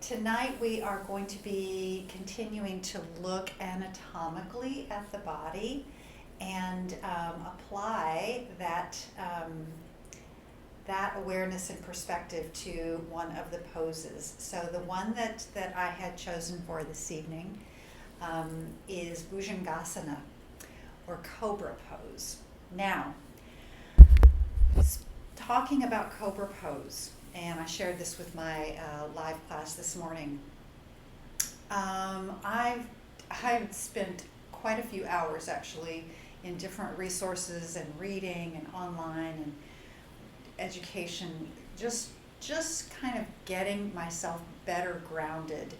Tonight we are going to be continuing to look anatomically at the body and apply that awareness and perspective to one of the poses. So the one that I had chosen for this evening is Bhujangasana, or Cobra pose. Now, talking about Cobra pose, and I shared this with my live class this morning. I've spent quite a few hours actually in different resources and reading and online and education, just kind of getting myself better grounded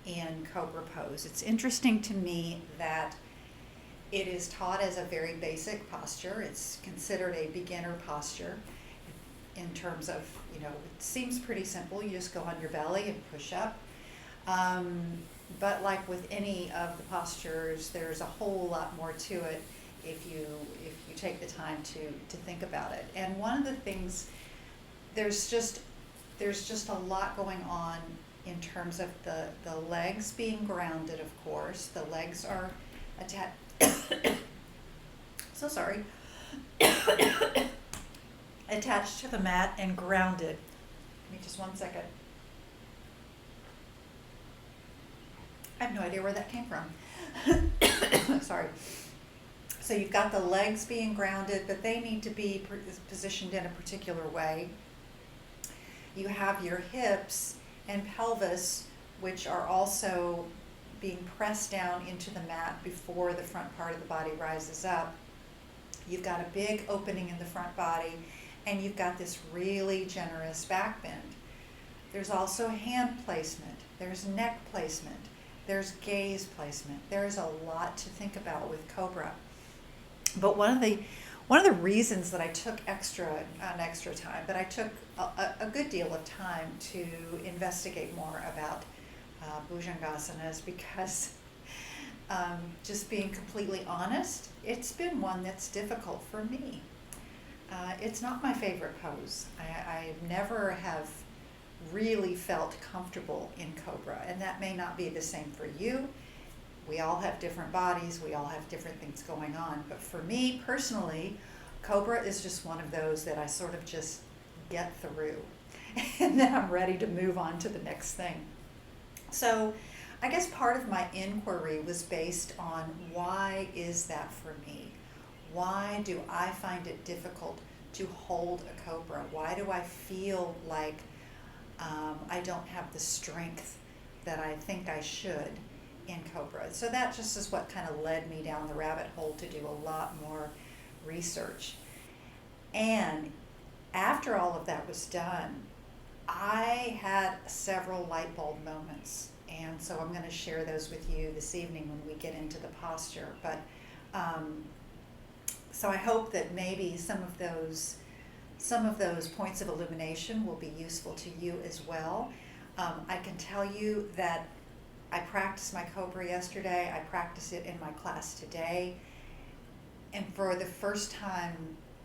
in Cobra pose. It's interesting to me that it is taught as a very basic posture. It's considered a beginner posture in terms of, it seems pretty simple. You just go on your belly and push up. But like with any of the postures, there's a whole lot more to it if you take the time to think about it. And one of the things, there's just a lot going on in terms of the legs being grounded, of course. The legs are attached. So sorry. Attached to the mat and grounded. Give me just 1 second. I have no idea where that came from. Sorry. So you've got the legs being grounded, but they need to be positioned in a particular way. You have your hips and pelvis, which are also being pressed down into the mat before the front part of the body rises up. You've got a big opening in the front body, and you've got this really generous back bend. There's also hand placement, there's neck placement, there's gaze placement. There's a lot to think about with Cobra. But one of the reasons that I took extra time, that I took a good deal of time to investigate more about Bhujangasana is because, just being completely honest, it's been one that's difficult for me. It's not my favorite pose. I never have really felt comfortable in Cobra, and that may not be the same for you. We all have different bodies, we all have different things going on, but for me personally, Cobra is just one of those that I sort of just get through, and then I'm ready to move on to the next thing. So I guess part of my inquiry was based on, why is that for me? Why do I find it difficult to hold a Cobra? Why do I feel like I don't have the strength that I think I should in Cobra? So that just is what kind of led me down the rabbit hole to do a lot more research. And after all of that was done, I had several light bulb moments. And so I'm going to share those with you this evening when we get into the posture. But so I hope that maybe some of those points of illumination will be useful to you as well. I can tell you that I practiced my Cobra yesterday. I practiced it in my class today. And for the first time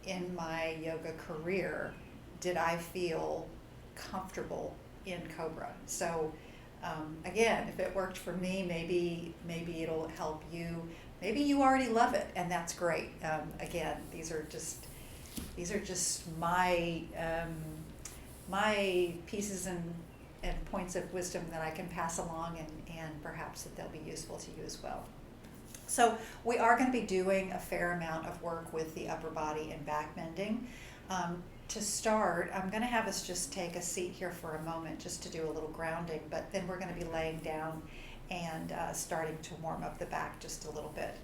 in my yoga career, did I feel comfortable in Cobra. So again, if it worked for me, maybe it'll help you. Maybe you already love it, and that's great. Again, these are just my my pieces and points of wisdom that I can pass along, and perhaps that they'll be useful to you as well. So we are going to be doing a fair amount of work with the upper body and back bending. To start, I'm going to have us just take a seat here for a moment just to do a little grounding, but then we're going to be laying down and starting to warm up the back just a little bit.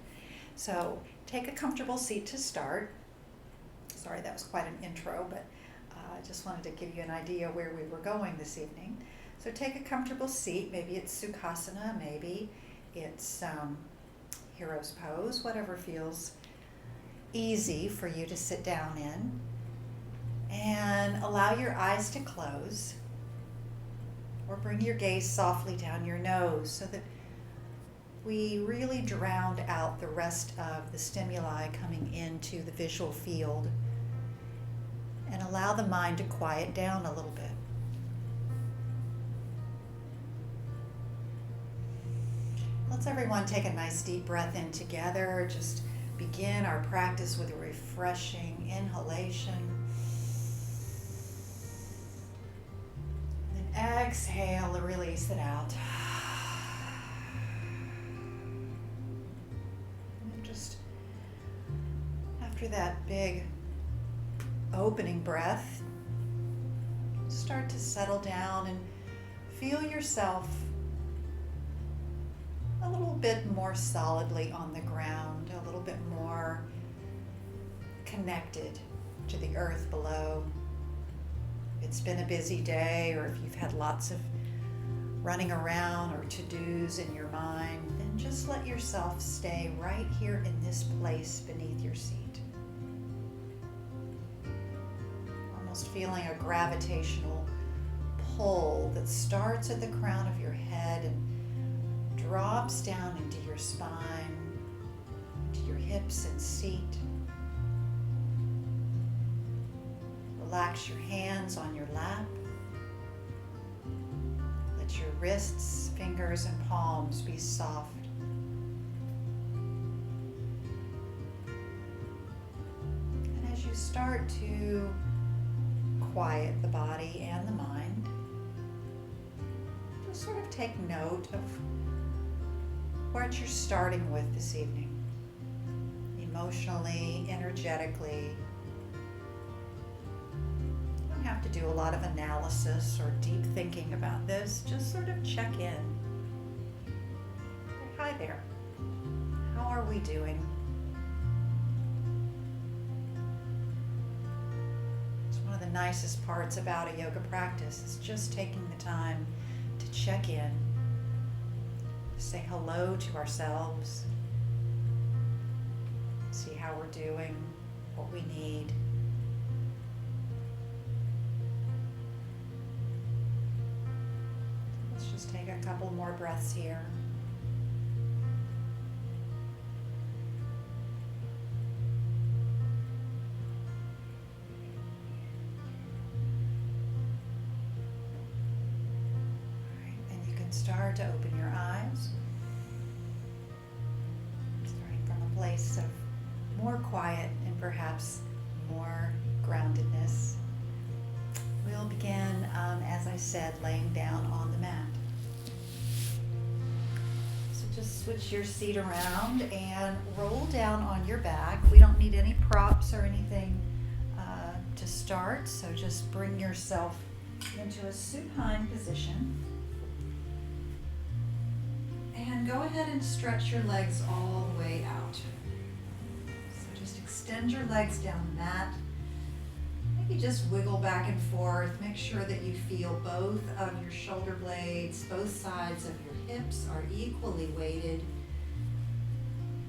So take a comfortable seat to start. Sorry, that was quite an intro, but I just wanted to give you an idea where we were going this evening. So take a comfortable seat. Maybe it's Sukhasana, maybe it's Hero's Pose, whatever feels easy for you to sit down in. And allow your eyes to close, or bring your gaze softly down your nose so that we really drown out the rest of the stimuli coming into the visual field, and allow the mind to quiet down a little bit. Let's everyone take a nice deep breath in together. Just begin our practice with a refreshing inhalation. And then exhale to release it out. And then just after that big opening breath, start to settle down and feel yourself a little bit more solidly on the ground, a little bit more connected to the earth below. If it's been a busy day, or if you've had lots of running around or to-dos in your mind, then just let yourself stay right here in this place beneath your seat. Almost feeling a gravitational pull that starts at the crown of your head and drops down into your spine, to your hips and seat. Relax your hands on your lap. Let your wrists, fingers, and palms be soft. And as you start to quiet the body and the mind, just sort of take note of what you're starting with this evening, emotionally, energetically. You don't have to do a lot of analysis or deep thinking about this, just sort of check in. Hi there, how are we doing? It's one of the nicest parts about a yoga practice, is just taking the time to check in, say hello to ourselves, see how we're doing, what we need. Let's just take a couple more breaths here. Start to open your eyes, starting from a place of more quiet and perhaps more groundedness. We'll begin, as I said, laying down on the mat. So just switch your seat around and roll down on your back. We don't need any props or anything to start, so just bring yourself into a supine position. And go ahead and stretch your legs all the way out. So just extend your legs down the mat. Maybe just wiggle back and forth. Make sure that you feel both of your shoulder blades, both sides of your hips are equally weighted.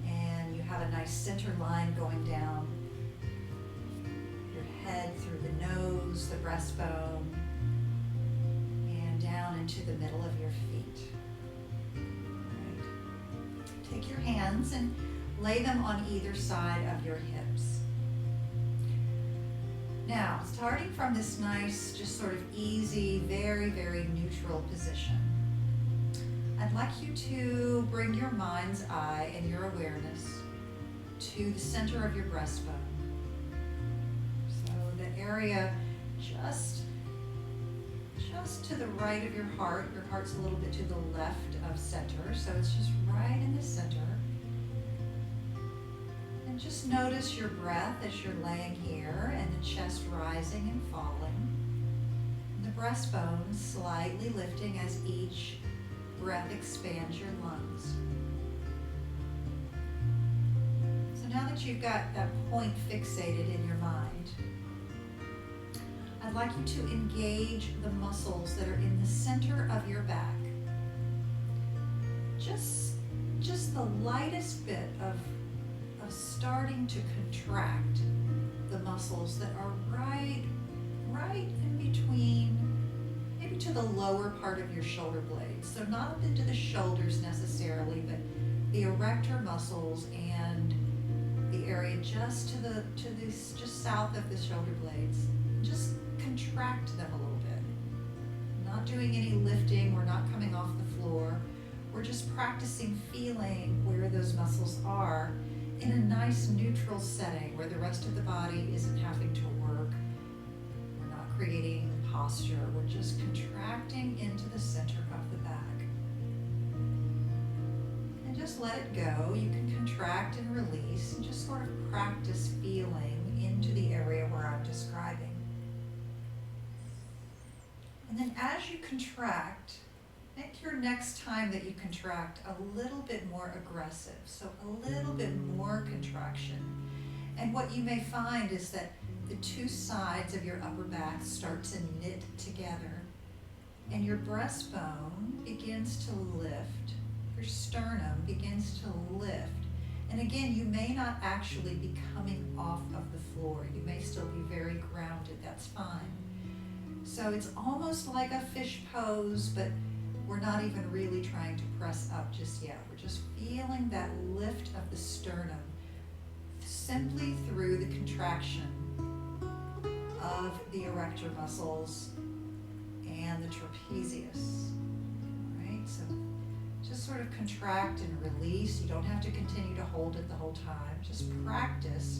And you have a nice center line going down your head through the nose, the breastbone, and down into the middle of your feet. Take your hands and lay them on either side of your hips. Now, starting from this nice, just sort of easy, very, very neutral position, I'd like you to bring your mind's eye and your awareness to the center of your breastbone. So the area just to the right of your heart's a little bit to the left of center, so it's just right in the center. And just notice your breath as you're laying here, and the chest rising and falling. And the breastbone slightly lifting as each breath expands your lungs. So now that you've got that point fixated in your mind, I'd like you to engage the muscles that are in the center of your back. Just the lightest bit of starting to contract the muscles that are right in between, maybe to the lower part of your shoulder blades. So not up into the shoulders necessarily, but the erector muscles and the area just just south of the shoulder blades. Just contract them a little bit. Not doing any lifting, we're not coming off the floor. We're just practicing feeling where those muscles are in a nice neutral setting where the rest of the body isn't having to work. We're not creating posture. We're just contracting into the center of the back. And just let it go. You can contract and release and just sort of practice feeling into the area where I'm describing. And then as you contract, make your next time that you contract a little bit more aggressive, so a little bit more contraction. And what you may find is that the two sides of your upper back start to knit together, and your breastbone begins to lift, your sternum begins to lift. And again, you may not actually be coming off of the floor. You may still be very grounded, that's fine. So it's almost like a fish pose, but we're not even really trying to press up just yet. We're just feeling that lift of the sternum simply through the contraction of the erector muscles and the trapezius. All right, so just sort of contract and release. You don't have to continue to hold it the whole time. Just practice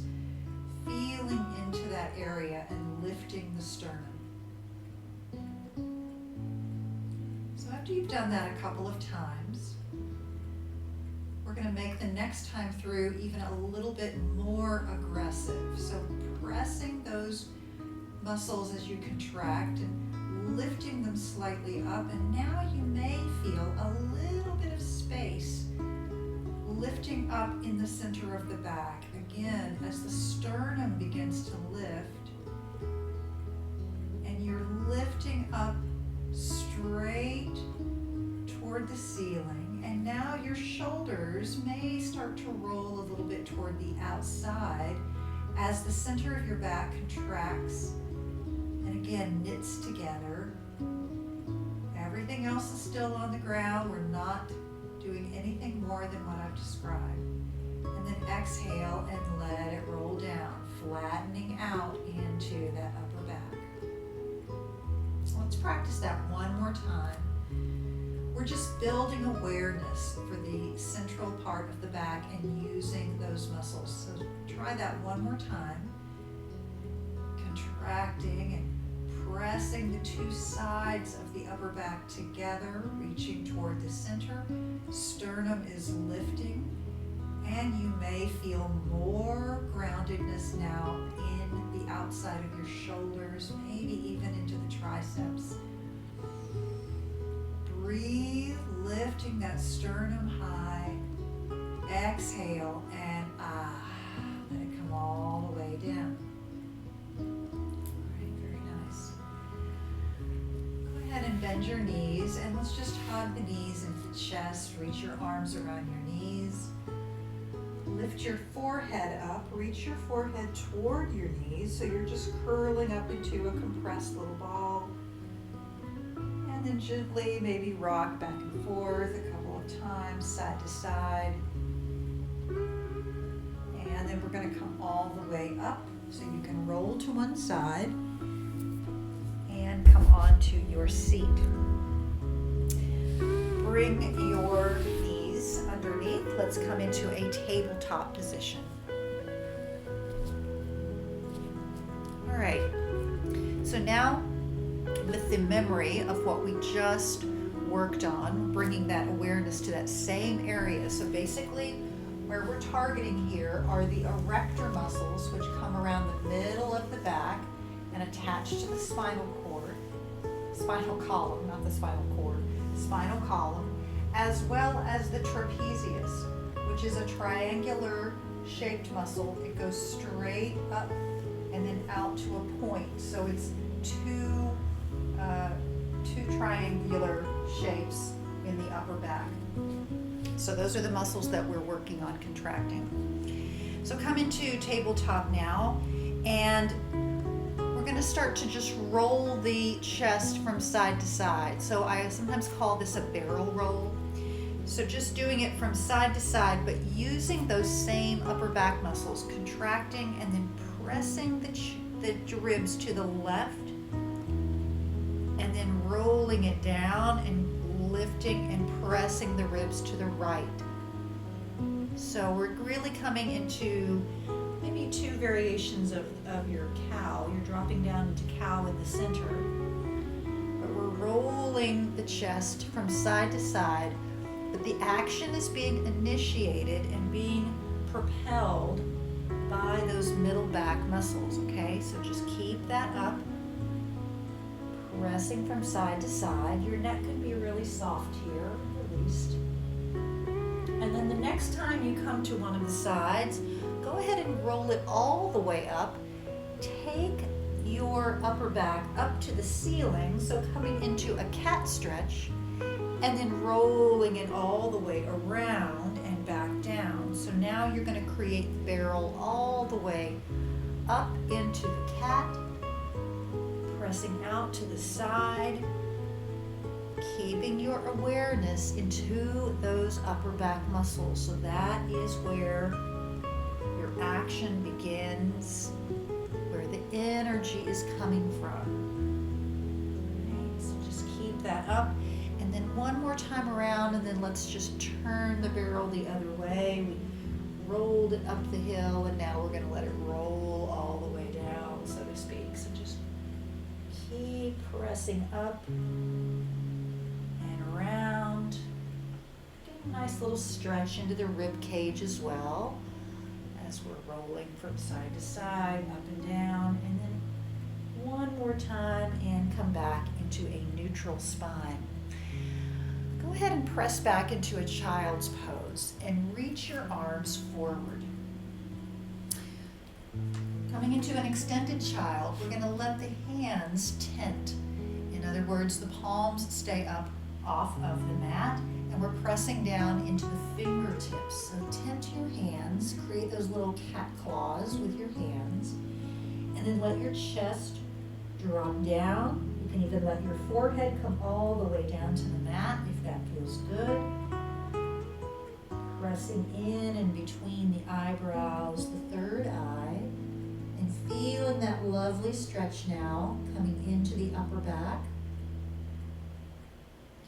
feeling into that area and lifting the sternum. So after you've done that a couple of times, we're going to make the next time through even a little bit more aggressive. So pressing those muscles as you contract and lifting them slightly up. And now you may feel a little bit of space lifting up in the center of the back. Again, as the sternum begins to lift, and you're lifting up straight toward the ceiling, and now your shoulders may start to roll a little bit toward the outside as the center of your back contracts and again knits together. Everything else is still on the ground. We're not doing anything more than what I've described. And then exhale and let it roll down, flattening out into that upper back. Let's practice that one more time. We're just building awareness for the central part of the back and using those muscles. So try that one more time. Contracting and pressing the two sides of the upper back together, reaching toward the center. Sternum is lifting, and you may feel more groundedness now in the outside of your shoulders, maybe even into the triceps. Breathe, lifting that sternum high. Exhale and let it come all the way down. All right, very nice. Go ahead and bend your knees, and let's just hug the knees into the chest. Reach your arms around your knees. Lift your forehead up. Reach your forehead toward your knees, so you're just curling up into a compressed little ball. And then gently maybe rock back and forth a couple of times, side to side. And then we're going to come all the way up, so you can roll to one side and come onto your seat. Bring your knees underneath. Let's come into a tabletop position. All right. So now, with the memory of what we just worked on, bringing that awareness to that same area. So basically, where we're targeting here are the erector muscles, which come around the middle of the back and attach to the spinal column, not the spinal cord, spinal column, as well as the trapezius, which is a triangular shaped muscle. It goes straight up and then out to a point. So it's two triangular shapes in the upper back. So those are the muscles that we're working on contracting. So come into tabletop now, and we're going to start to just roll the chest from side to side. So I sometimes call this a barrel roll. So just doing it from side to side, but using those same upper back muscles, contracting and then pressing the ribs to the left, and then rolling it down and lift lifting and pressing the ribs to the right. So we're really coming into maybe two variations of your cow. You're dropping down into cow in the center, but we're rolling the chest from side to side, but the action is being initiated and being propelled by those middle back muscles, okay? So just keep that up, pressing from side to side. Your neck can be really soft here, released. And then the next time you come to one of the sides, go ahead and roll it all the way up. Take your upper back up to the ceiling, so coming into a cat stretch, and then rolling it all the way around and back down. So now you're going to create the barrel all the way up into the cat, pressing out to the side, keeping your awareness into those upper back muscles. So that is where your action begins, where the energy is coming from. Right, so just keep that up. And then one more time around, and then let's just turn the barrel the other way. We rolled it up the hill, and now we're going to let it roll all the way down, so to speak. So just keep pressing up and around. Get a nice little stretch into the rib cage as well, as we're rolling from side to side, up and down, and then one more time and come back into a neutral spine. Go ahead and press back into a child's pose and reach your arms forward. Coming into an extended child, we're going to let the hands tent. In other words, the palms stay up off of the mat, and we're pressing down into the fingertips. So tent your hands, create those little cat claws with your hands, and then let your chest drop down. You can even let your forehead come all the way down to the mat if that feels good. Pressing in and between the eyebrows, the third eye, and feeling that lovely stretch now coming into the upper back.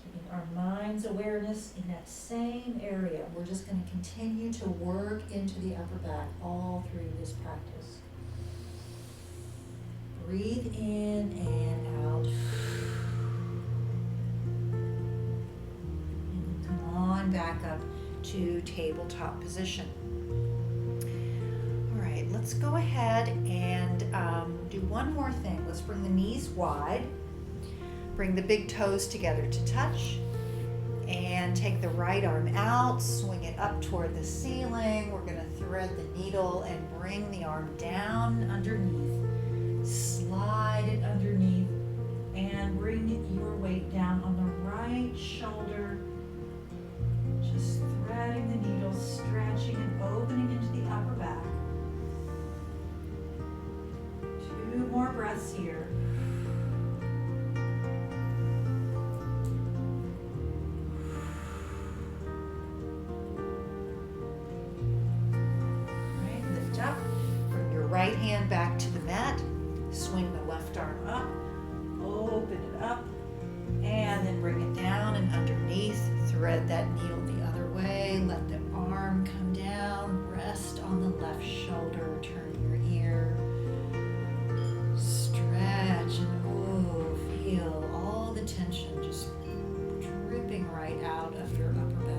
Keeping our mind's awareness in that same area. We're just going to continue to work into the upper back all through this practice. Breathe in and out. And come on back up to tabletop position. All right, let's go ahead and do one more thing. Let's bring the knees wide. Bring the big toes together to touch. And take the right arm out, swing it up toward the ceiling. We're going to thread the needle and bring the arm down underneath. Slide it underneath and bring your weight down on the right shoulder. Just threading the needle, stretching and opening into the upper back. 2 more breaths here. All right, lift up. Bring your right hand back to the mat. Swing the left arm up, open it up, and then bring it down and underneath. Thread that needle the other way. Let the arm come down. Rest on the left shoulder. Turn your ear. Stretch and feel all the tension just dripping right out of your upper back.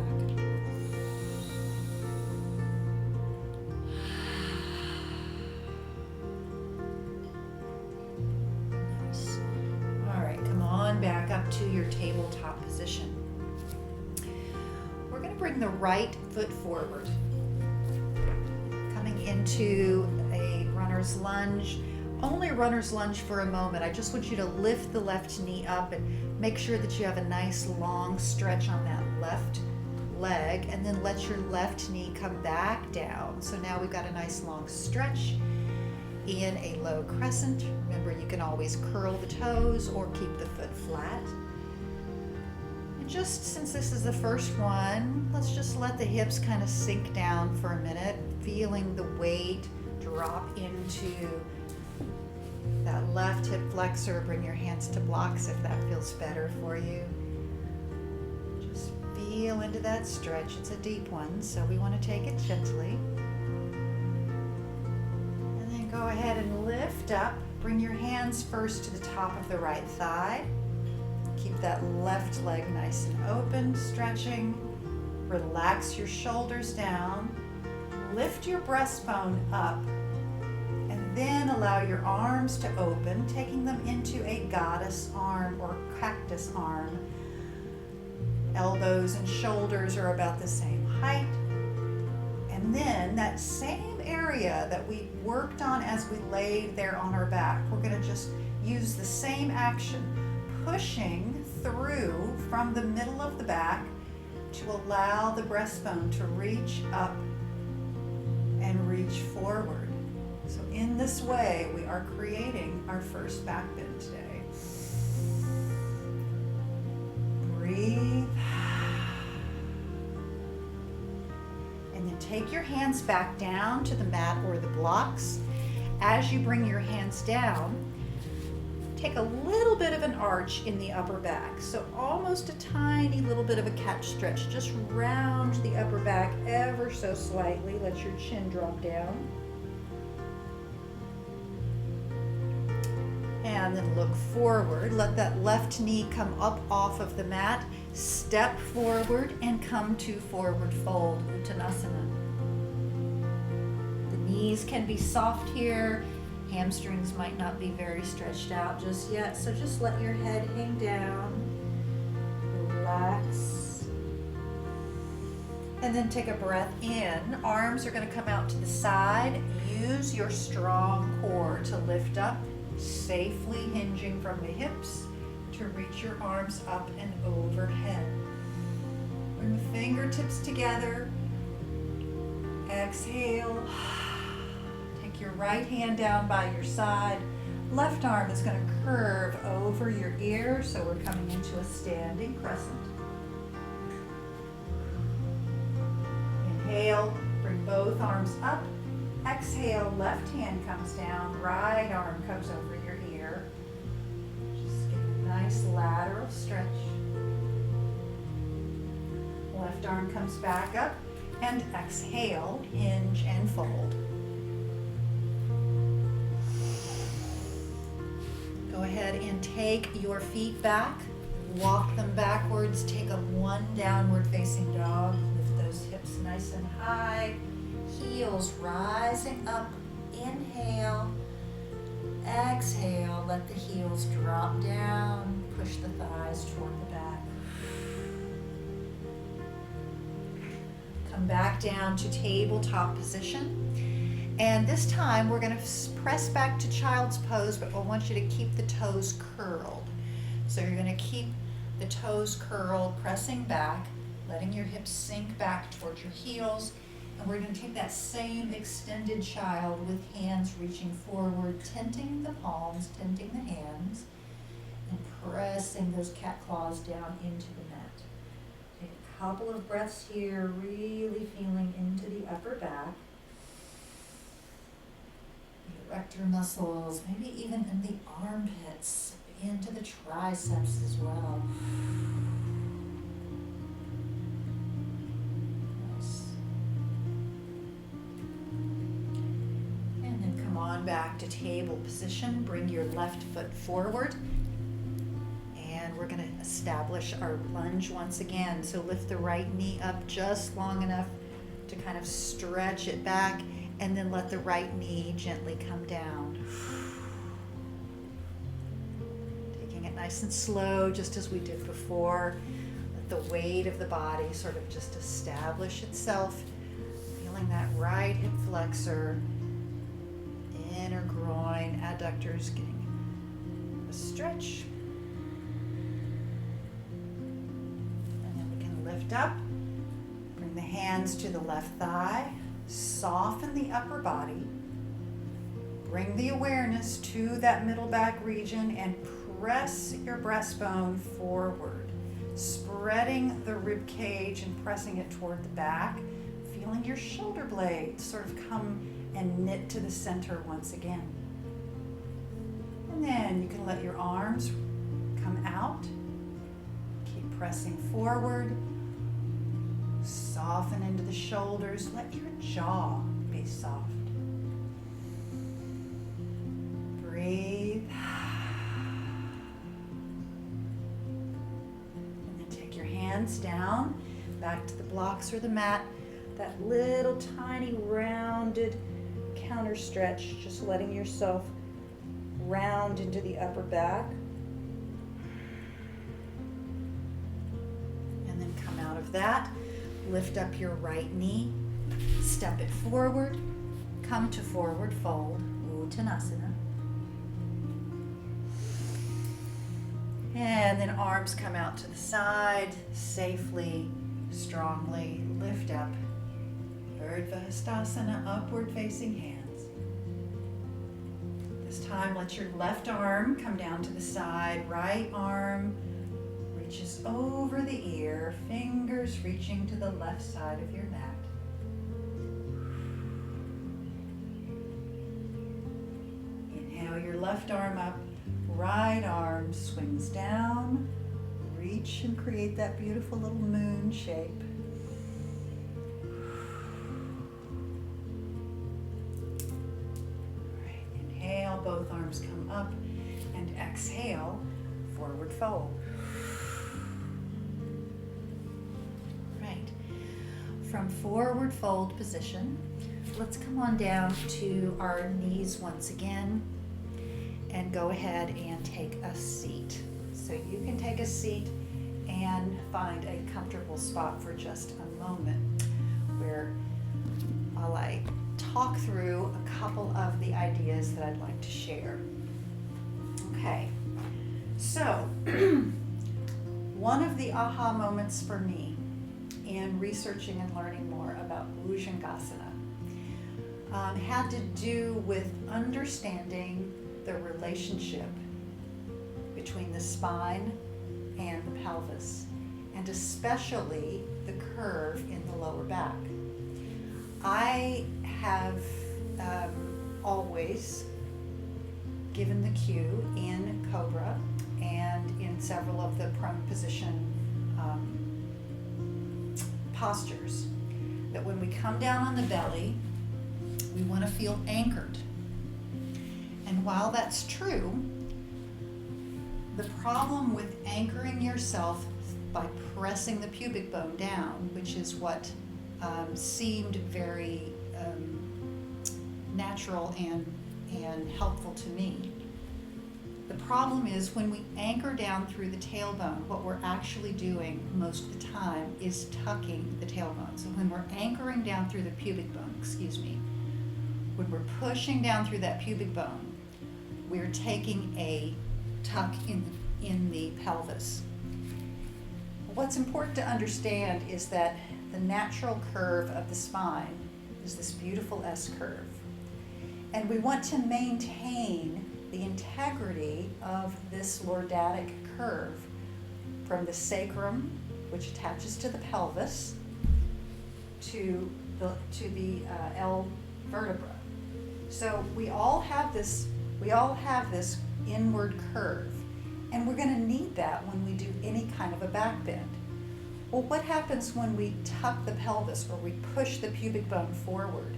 Back up to your tabletop position. We're going to bring the right foot forward, coming into a runner's lunge. Only runner's lunge for a moment. I just want you to lift the left knee up and make sure that you have a nice long stretch on that left leg, and then let your left knee come back down. So now we've got a nice long stretch in a low crescent. Remember, you can always curl the toes or keep the foot flat. And just since this is the first one, let's just let the hips kind of sink down for a minute, feeling the weight drop into that left hip flexor. Bring your hands to blocks if that feels better for you. exhale into that stretch. It's a deep one, so we want to take it gently. And then go ahead and lift up. Bring your hands first to the top of the right thigh. Keep that left leg nice and open, stretching. Relax your shoulders down. Lift your breastbone up. And then allow your arms to open, taking them into a goddess arm or cactus arm. Elbows and shoulders are about the same height. And then that same area that we worked on as we laid there on our back, we're going to just use the same action, pushing through from the middle of the back to allow the breastbone to reach up and reach forward. So in this way, we are creating our first back bend today. Breathe. And then take your hands back down to the mat or the blocks. As you bring your hands down, take a little bit of an arch in the upper back. So almost a tiny little bit of a cat stretch. Just round the upper back ever so slightly. Let your chin drop down. And then look forward. Let that left knee come up off of the mat. Step forward and come to forward fold, Uttanasana. The knees can be soft here. Hamstrings might not be very stretched out just yet, so just let your head hang down. Relax. And then take a breath in. Arms are going to come out to the side. Use your strong core to lift up, safely hinging from the hips to reach your arms up and overhead. Bring the fingertips together. Exhale. Take your right hand down by your side. Left arm is going to curve over your ear, so we're coming into a standing crescent. Inhale, bring both arms up. Exhale, left hand comes down, right arm comes over your ear. Just get a nice lateral stretch. Left arm comes back up, and exhale, hinge and fold. Go ahead and take your feet back, walk them backwards, take a one downward facing dog. Lift those hips nice and high. Heels rising up. Inhale. Exhale. Let the heels drop down. Push the thighs toward the back. Come back down to tabletop position. And this time we're going to press back to child's pose, but I want you to keep the toes curled. So you're going to keep the toes curled, pressing back, letting your hips sink back towards your heels. And we're going to take that same extended child with hands reaching forward, tenting the palms, tenting the hands, and pressing those cat claws down into the mat. Take a couple of breaths here, really feeling into the upper back. The erector muscles, maybe even in the armpits, into the triceps as well. Back to table position. Bring your left foot forward, and we're going to establish our lunge once again. So lift the right knee up just long enough to kind of stretch it back, and then let the right knee gently come down. Taking it nice and slow, just as we did before. Let the weight of the body sort of just establish itself. Feeling that right hip flexor, inner groin, adductors getting a stretch. And then we can lift up, bring the hands to the left thigh, soften the upper body, bring the awareness to that middle back region and press your breastbone forward, spreading the rib cage and pressing it toward the back, feeling your shoulder blades sort of come and knit to the center once again. And then you can let your arms come out. Keep pressing forward. Soften into the shoulders. Let your jaw be soft. Breathe. And then take your hands down, back to the blocks or the mat. That little tiny rounded counter stretch, just letting yourself round into the upper back. And then come out of that. Lift up your right knee, step it forward, come to forward fold, Uttanasana. And then arms come out to the side, safely, strongly lift up. Urdhva Hastasana, upward facing hands. This time let your left arm come down to the side, right arm reaches over the ear, fingers reaching to the left side of your mat. Inhale your left arm up, right arm swings down. Reach and create that beautiful little moon shape. All right, inhale, both arms come up, and exhale, forward fold. From forward fold position, let's come on down to our knees once again and go ahead and take a seat. So you can take a seat and find a comfortable spot for just a moment where while I talk through a couple of the ideas that I'd like to share. Okay, so one of the aha moments for me in researching and learning more about Bhujangasana had to do with understanding the relationship between the spine and the pelvis, and especially the curve in the lower back. I have always given the cue in Cobra and in several of the prone position postures that when we come down on the belly, we want to feel anchored. And while that's true, the problem with anchoring yourself by pressing the pubic bone down, which is what seemed very natural and helpful to me. The problem is when we anchor down through the tailbone, what we're actually doing most of the time is tucking the tailbone. So when we're anchoring down through the pubic bone, when we're pushing down through that pubic bone, we're taking a tuck in the pelvis. What's important to understand is that the natural curve of the spine is this beautiful S curve. And we want to maintain the integrity of this lordatic curve from the sacrum, which attaches to the pelvis, to the L vertebra. So we all have this inward curve, and we're going to need that when we do any kind of a back bend. Well, what happens when we tuck the pelvis or we push the pubic bone forward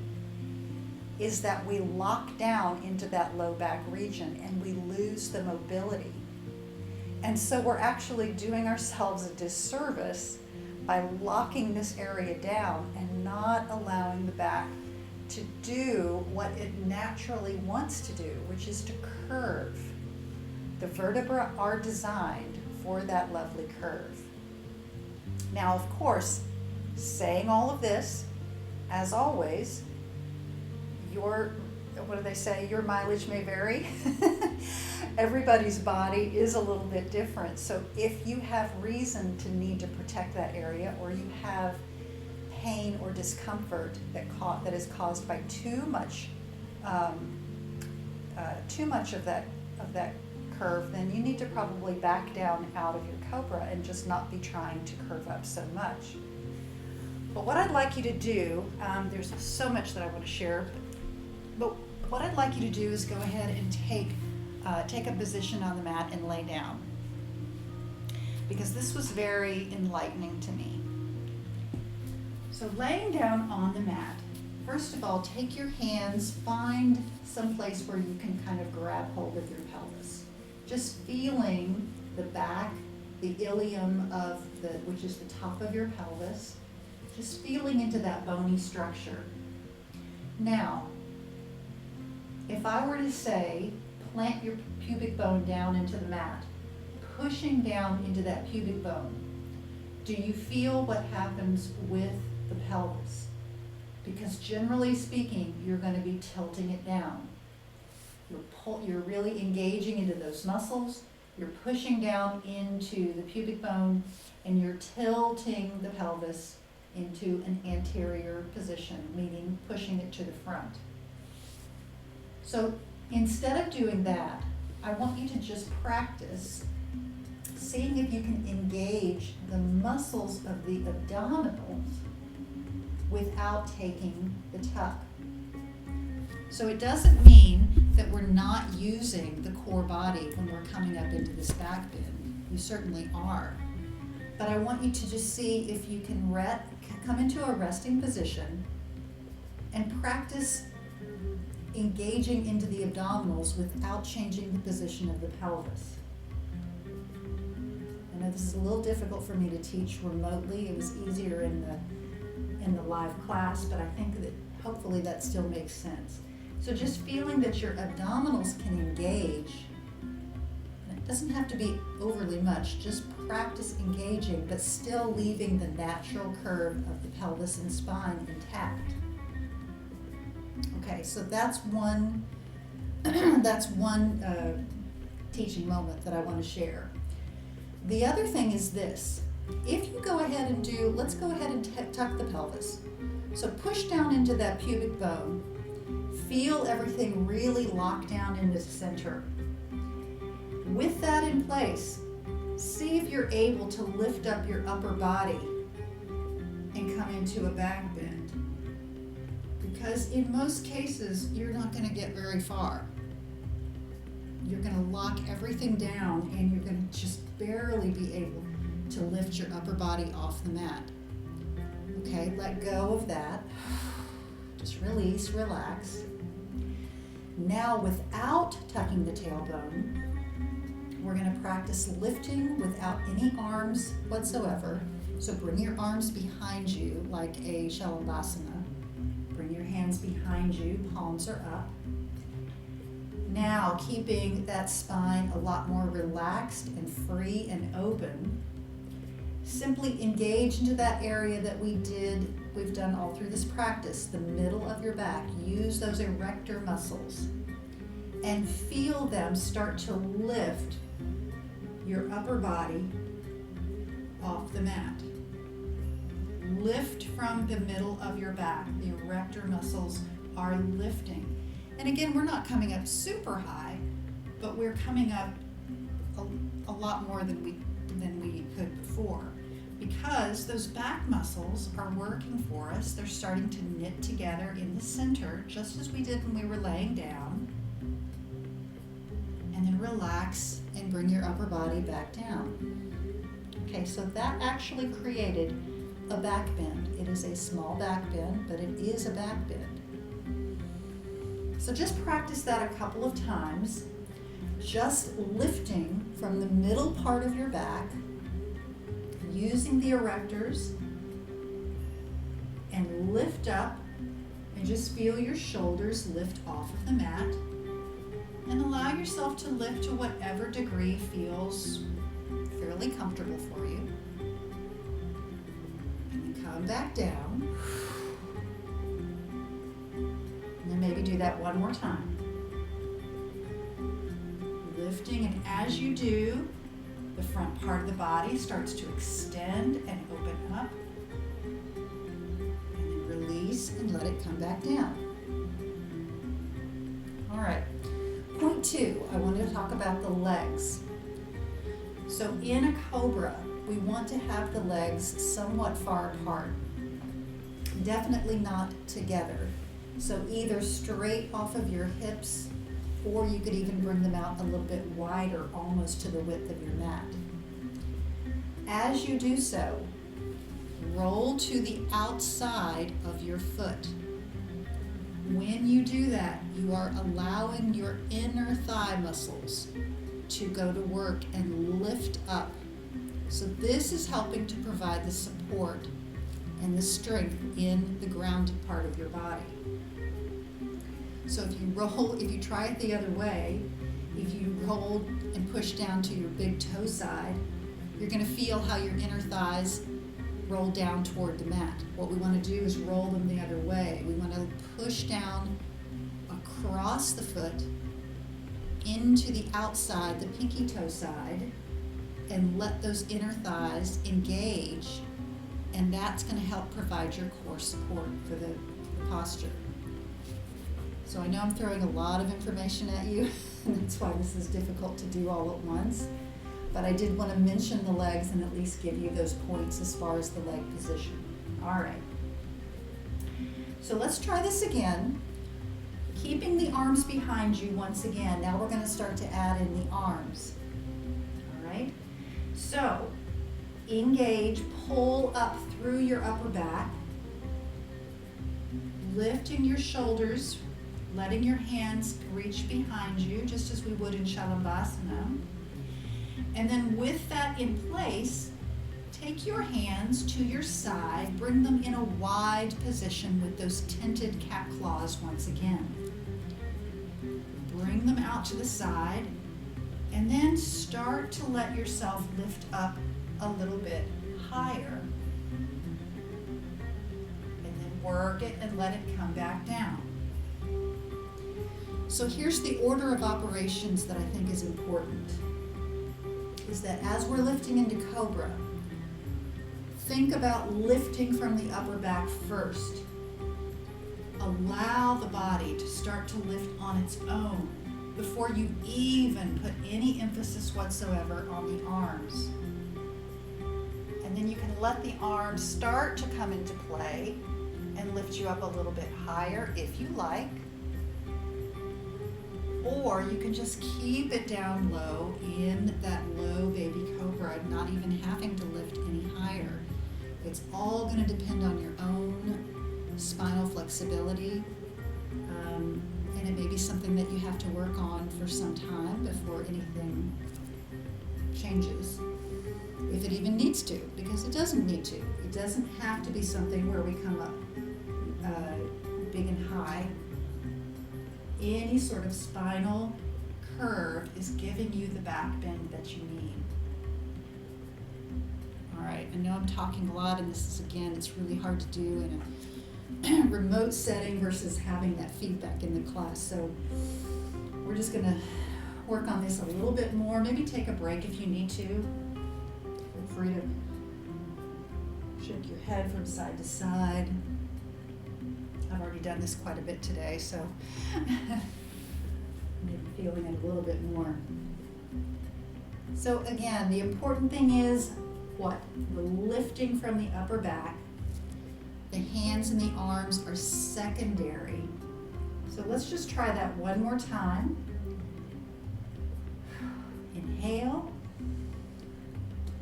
is that we lock down into that low back region and we lose the mobility. And so we're actually doing ourselves a disservice by locking this area down and not allowing the back to do what it naturally wants to do, which is to curve. The vertebrae are designed for that lovely curve. Now, of course, saying all of this, as always, your mileage may vary. Everybody's body is a little bit different. So if you have reason to need to protect that area, or you have pain or discomfort that is caused by too much of that curve, then you need to probably back down out of your Cobra and just not be trying to curve up so much. But what I'd like you to do, there's so much that I want to share, but what I'd like you to do is go ahead and take a position on the mat and lay down, because this was very enlightening to me. So laying down on the mat, first of all, take your hands, find some place where you can kind of grab hold of your pelvis. Just feeling the back, the ilium of which is the top of your pelvis, just feeling into that bony structure. Now, if I were to say, plant your pubic bone down into the mat, pushing down into that pubic bone, do you feel what happens with the pelvis? Because generally speaking, you're going to be tilting it down. You're really engaging into those muscles, you're pushing down into the pubic bone, and you're tilting the pelvis into an anterior position, meaning pushing it to the front. So instead of doing that, I want you to just practice seeing if you can engage the muscles of the abdominals without taking the tuck. So it doesn't mean that we're not using the core body when we're coming up into this back bend. You certainly are. But I want you to just see if you can come into a resting position and practice engaging into the abdominals without changing the position of the pelvis. I know this is a little difficult for me to teach remotely. It was easier in the live class, but I think that hopefully that still makes sense. So just feeling that your abdominals can engage. It doesn't have to be overly much, just practice engaging, but still leaving the natural curve of the pelvis and spine intact. Okay, so that's one teaching moment that I want to share. The other thing is this. If you go ahead and let's go ahead and tuck the pelvis. So push down into that pubic bone. Feel everything really lock down in the center. With that in place, see if you're able to lift up your upper body and come into a back bend. Because in most cases, you're not going to get very far. You're going to lock everything down and you're going to just barely be able to lift your upper body off the mat. Okay, let go of that. Just release, relax. Now, without tucking the tailbone, we're going to practice lifting without any arms whatsoever. So bring your arms behind you like a Shalabhasana. Bring your hands behind you, palms are up. Now, keeping that spine a lot more relaxed and free and open, simply engage into that area that we've done all through this practice, the middle of your back. Use those erector muscles and feel them start to lift your upper body off the mat. Lift from the middle of your back. The erector muscles are lifting. And again, we're not coming up super high, but we're coming up a lot more than we could before, because those back muscles are working for us. They're starting to knit together in the center, just as we did when we were laying down. And then relax and bring your upper body back down. Okay, so that actually created a back bend. It is a small back bend, but it is a back bend. So just practice that a couple of times, just lifting from the middle part of your back, using the erectors, and lift up, and just feel your shoulders lift off of the mat, and allow yourself to lift to whatever degree feels fairly comfortable for you. And then come back down. And then maybe do that one more time. Lifting, and as you do, the front part of the body starts to extend and open up. And then release and let it come back down. All right. Point 2, I want to talk about the legs. So in a Cobra, we want to have the legs somewhat far apart. Definitely not together. So either straight off of your hips, or you could even bring them out a little bit wider, almost to the width of your mat. As you do so, roll to the outside of your foot. When you do that, you are allowing your inner thigh muscles to go to work and lift up. So this is helping to provide the support and the strength in the grounded part of your body. So if you try it the other way, if you roll and push down to your big toe side, you're going to feel how your inner thighs roll down toward the mat. What we want to do is roll them the other way. We want to push down across the foot into the outside, the pinky toe side, and let those inner thighs engage, and that's going to help provide your core support for the posture. So I know I'm throwing a lot of information at you, and that's why this is difficult to do all at once. But I did want to mention the legs and at least give you those points as far as the leg position. All right. So let's try this again. Keeping the arms behind you once again. Now we're going to start to add in the arms. All right. So engage, pull up through your upper back, lifting your shoulders, letting your hands reach behind you, just as we would in Shalabhasana. And then with that in place, take your hands to your side, bring them in a wide position with those tented cat claws once again. Bring them out to the side, and then start to let yourself lift up a little bit higher. And then work it and let it come back down. So here's the order of operations that I think is important. Is that as we're lifting into Cobra, think about lifting from the upper back first. Allow the body to start to lift on its own before you even put any emphasis whatsoever on the arms. And then you can let the arms start to come into play and lift you up a little bit higher if you like. Or you can just keep it down low in that low baby cobra, not even having to lift any higher. It's all going to depend on your own spinal flexibility. And it may be something that you have to work on for some time before anything changes. If it even needs to, because it doesn't need to. It doesn't have to be something where we come up big and high. Any sort of spinal curve is giving you the back bend that you need. All right, I know I'm talking a lot, and this is, again, it's really hard to do in a remote setting versus having that feedback in the class. So we're just going to work on this a little bit more. Maybe take a break if you need to. Feel free to shake your head from side to side. I've already done this quite a bit today, so maybe feeling it a little bit more. So again, the important thing is what? The lifting from the upper back. The hands and the arms are secondary. So let's just try that one more time. Inhale.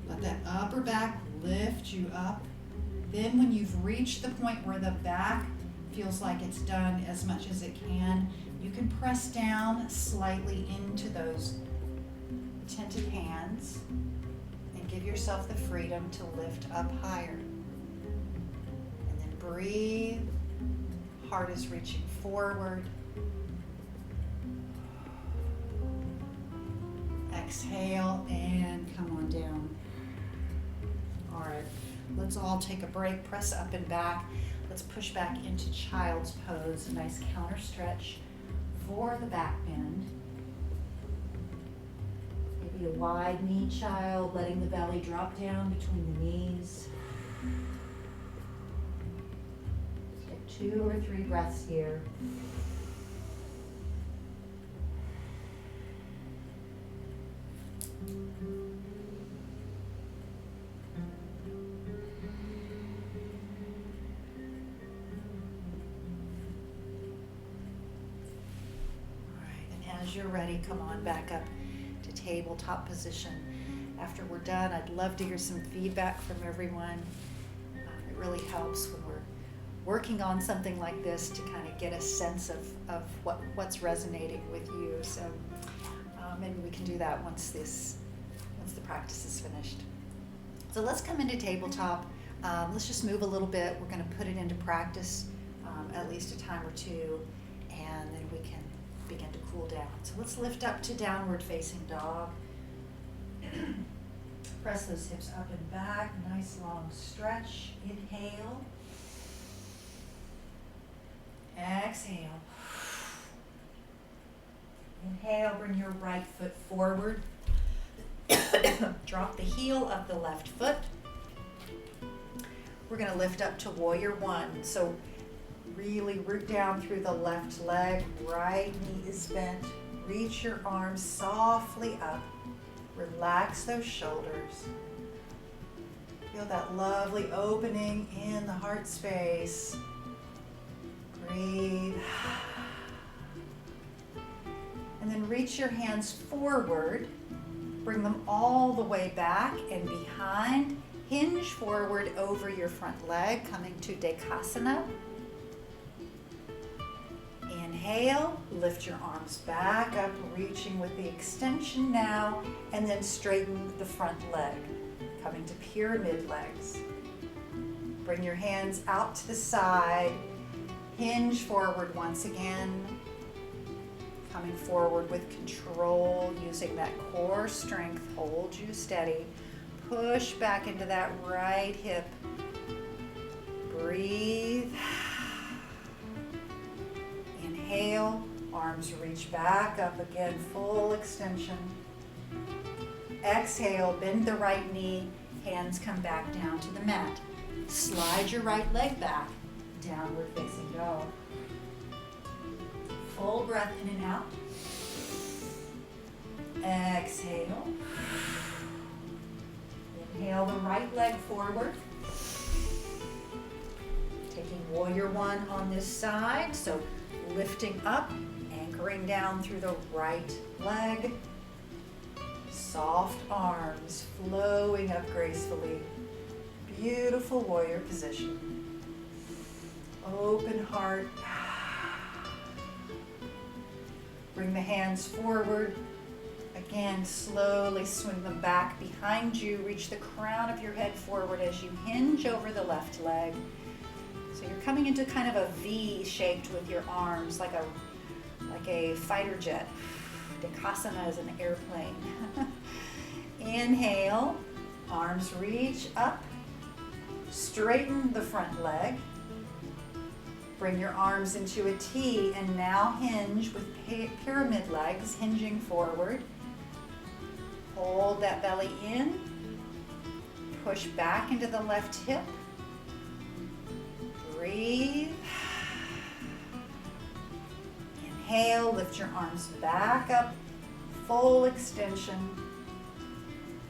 Let that upper back lift you up. Then when you've reached the point where the back feels like it's done as much as it can, you can press down slightly into those tented hands and give yourself the freedom to lift up higher. And then breathe. Heart is reaching forward. Exhale and come on down. All right, let's all take a break. Press up and back. Let's push back into child's pose, a nice counter stretch for the back bend. Maybe a wide knee child, letting the belly drop down between the knees. Take 2 or 3 breaths here. As you're ready, come on back up to tabletop position. After we're done, I'd love to hear some feedback from everyone. really helps when we're working on something like this to kind of get a sense of what's resonating with you. So maybe we can do that once the practice is finished. So let's come into tabletop. Let's just move a little bit. We're going to put it into practice at least a time or two, and then we can begin to cool down. So let's lift up to downward facing dog. Press those hips up and back. Nice long stretch. Inhale. Exhale. Inhale, bring your right foot forward. Drop the heel of the left foot. We're going to lift up to warrior one. So really root down through the left leg. Right knee is bent. Reach your arms softly up. Relax those shoulders. Feel that lovely opening in the heart space. Breathe. And then reach your hands forward. Bring them all the way back and behind. Hinge forward over your front leg, coming to Dekasana. Inhale, lift your arms back up, reaching with the extension now, and then straighten the front leg, coming to pyramid legs. Bring your hands out to the side, hinge forward once again, coming forward with control, using that core strength, hold you steady. Push back into that right hip. Breathe. Inhale, arms reach back up again, full extension. Exhale, bend the right knee, hands come back down to the mat. Slide your right leg back, downward facing dog. Full breath in and out. Exhale. Inhale the right leg forward. Taking warrior one on this side, so lifting up, anchoring down through the right leg. Soft arms flowing up gracefully. Beautiful warrior position. Open heart. Bring the hands forward. Again, slowly swing them back behind you. Reach the crown of your head forward as you hinge over the left leg. So you're coming into kind of a V shaped with your arms, like a fighter jet. Dekasana is an airplane. Inhale, arms reach up. Straighten the front leg. Bring your arms into a T and now hinge with pyramid legs, hinging forward. Hold that belly in. Push back into the left hip. Breathe. Inhale, lift your arms back up, full extension.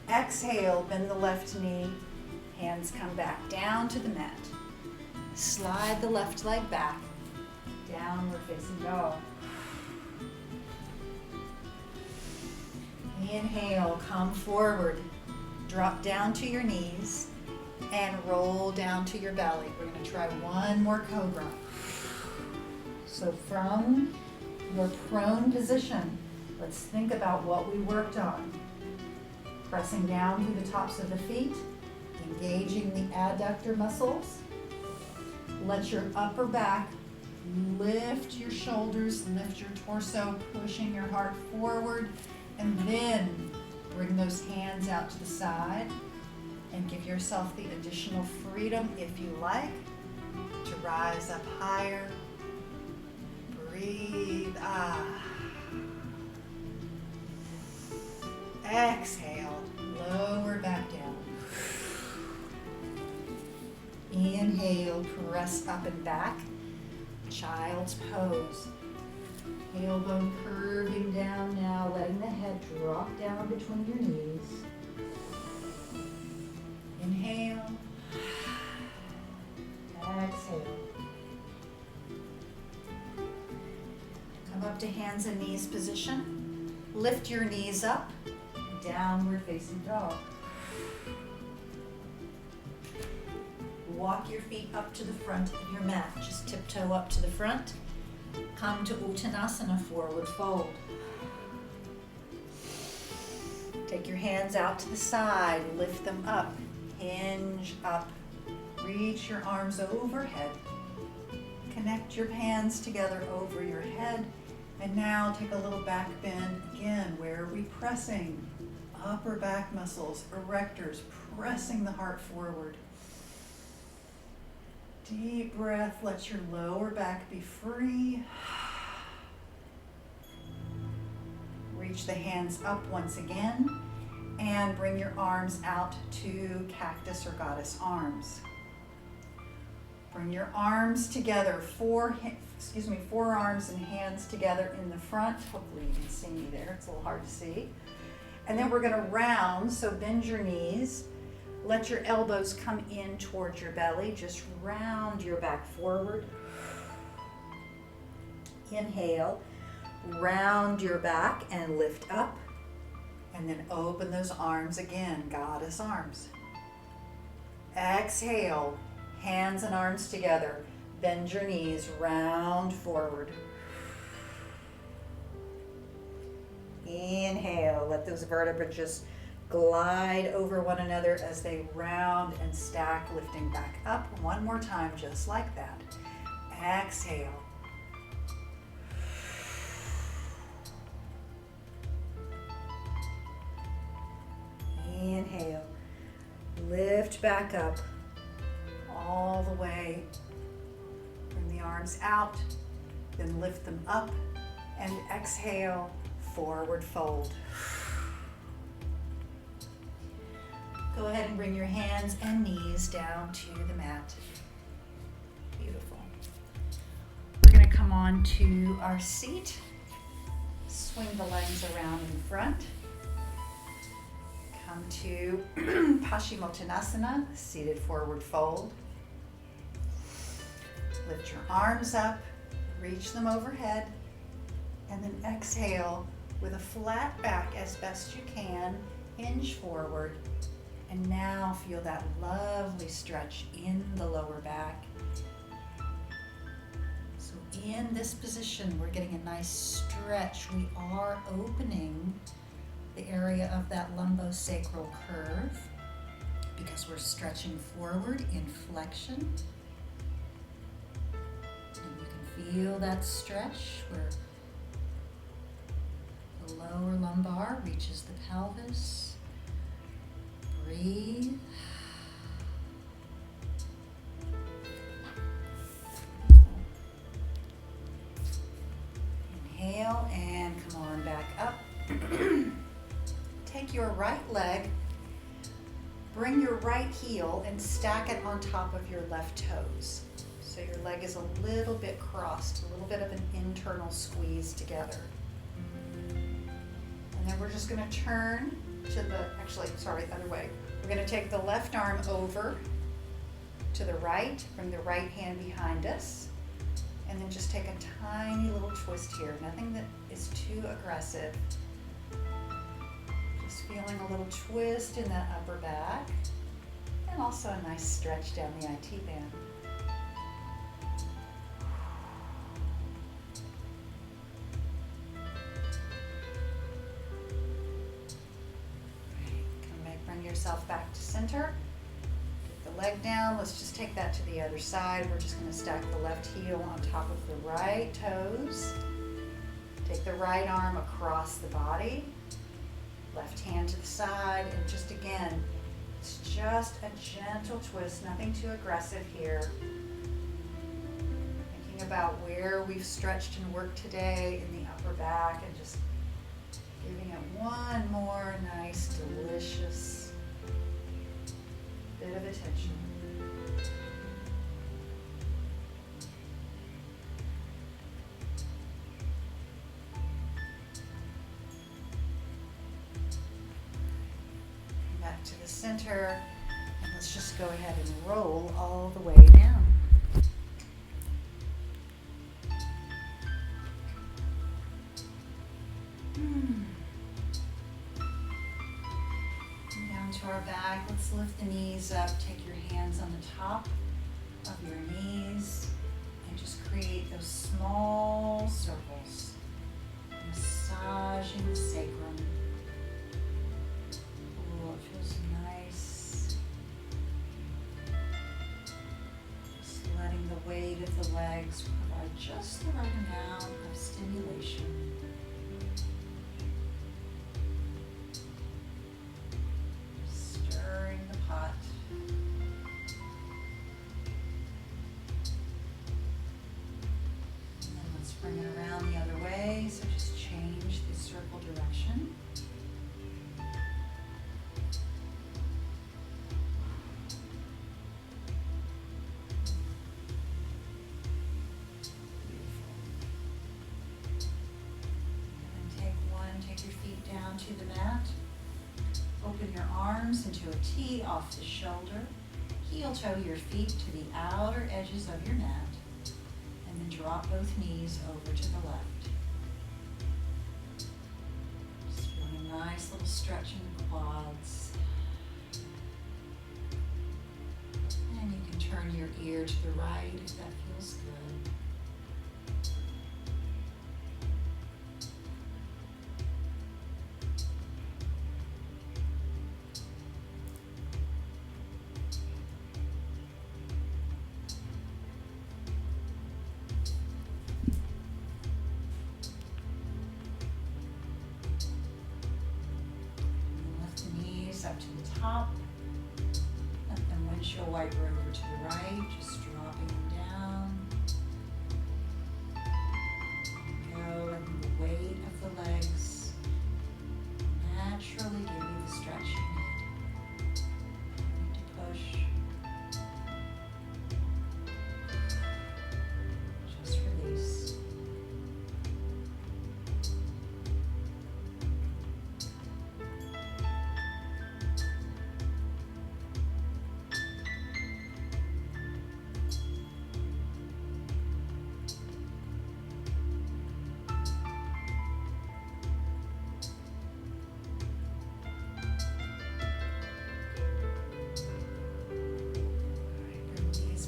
Exhale, bend the left knee. Hands come back down to the mat. Slide the left leg back, downward facing dog. Inhale, come forward, drop down to your knees, and roll down to your belly. We're going to try one more Cobra. So from your prone position, let's think about what we worked on. Pressing down through the tops of the feet, engaging the adductor muscles. Let your upper back lift your shoulders, lift your torso, pushing your heart forward, and then bring those hands out to the side and give yourself the additional freedom, if you like, to rise up higher. Breathe. Exhale, lower back down. Inhale, press up and back, child's pose. Tailbone curving down now, letting the head drop down between your knees. Inhale, exhale. Come up to hands and knees position. Lift your knees up, downward facing dog. walk your feet up to the front of your mat. Just tiptoe up to the front. Come to Uttanasana, forward fold. Take your hands out to the side, lift them up, hinge up, reach your arms overhead. Connect your hands together over your head. And now take a little back bend again. Where are we pressing? Upper back muscles, erectors, pressing the heart forward. Deep breath, let your lower back be free. Reach the hands up once again and bring your arms out to cactus or goddess arms. Bring your arms together, forearms and hands together in the front. Hopefully you can see me there, it's a little hard to see. And then we're gonna round, so bend your knees. Let your elbows come in towards your belly. Just round your back forward. Inhale, round your back and lift up. And then open those arms again, goddess arms. Exhale, hands and arms together. Bend your knees, round forward. Inhale, let those vertebrae just glide over one another as they round and stack, lifting back up. One more time, just like that. Exhale. Inhale. Lift back up all the way. Bring the arms out, then lift them up, and exhale, forward fold. Go ahead and bring your hands and knees down to the mat. Beautiful. We're going to come on to our seat. Swing the legs around in front. Come to Paschimottanasana, seated forward fold. Lift your arms up, reach them overhead, and then exhale with a flat back as best you can, hinge forward. And now feel that lovely stretch in the lower back. So in this position, we're getting a nice stretch. We are opening the area of that lumbosacral curve because we're stretching forward in flexion. And you can feel that stretch where the lower lumbar reaches the pelvis. Breathe. Inhale and come on back up. Take your right leg, bring your right heel and stack it on top of your left toes. So your leg is a little bit crossed, a little bit of an internal squeeze together. And then we're just going to turn to the other way. We're going to take the left arm over to the right, bring the right hand behind us, and then just take a tiny little twist here. Nothing that is too aggressive. Just feeling a little twist in that upper back, and also a nice stretch down the IT band. Yourself back to center. Get the leg down. Let's just take that to the other side. We're just going to stack the left heel on top of the right toes. Take the right arm across the body. Left hand to the side. And just again, it's just a gentle twist, nothing too aggressive here. Thinking about where we've stretched and worked today in the upper back and just giving it one more nice, delicious bit of attention. Come back to the center, and let's just go ahead and roll all the way down. To our back, let's lift the knees up, take your hands on the top of your knees and just create those small circles, massaging the sacrum. Oh, it feels nice. Just letting the weight of the legs provide just the right amount of stimulation. Stirring the pot. And then let's bring it around the other way. So just change the circle direction. Take your feet down to the mat. Open your arms into a T off the shoulder. Heel toe your feet to the outer edges of your mat. And then drop both knees over to the left. Just feeling a nice little stretch in the quads. And you can turn your ear to the right if that feels good. Up to the top, let them windshield wiper over to the right, just dropping them down. Go, letting the weight of the legs naturally give you the stretch you need. Need to push. Just release.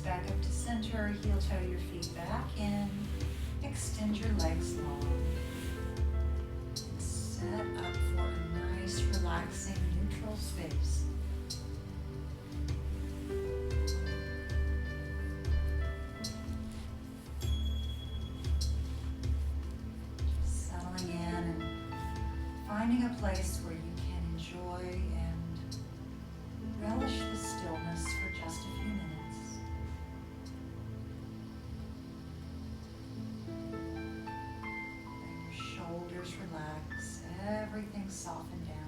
Back up to center, heel toe your feet back in, extend your legs long. Set up for a nice, relaxing, neutral space. Just settling in and finding a place where you can enjoy and relish the stillness for just a few minutes. Shoulders relax, everything soften down.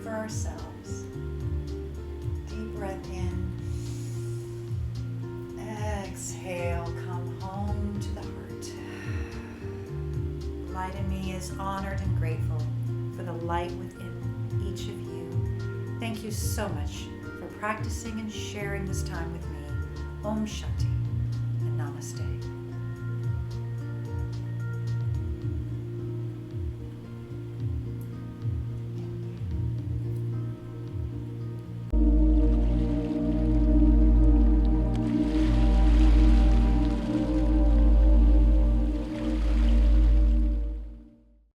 for ourselves. Deep breath in. Exhale, come home to the heart. Light in me is honored and grateful for the light within each of you. Thank you so much for practicing and sharing this time with me. Om Shanti and Namaste.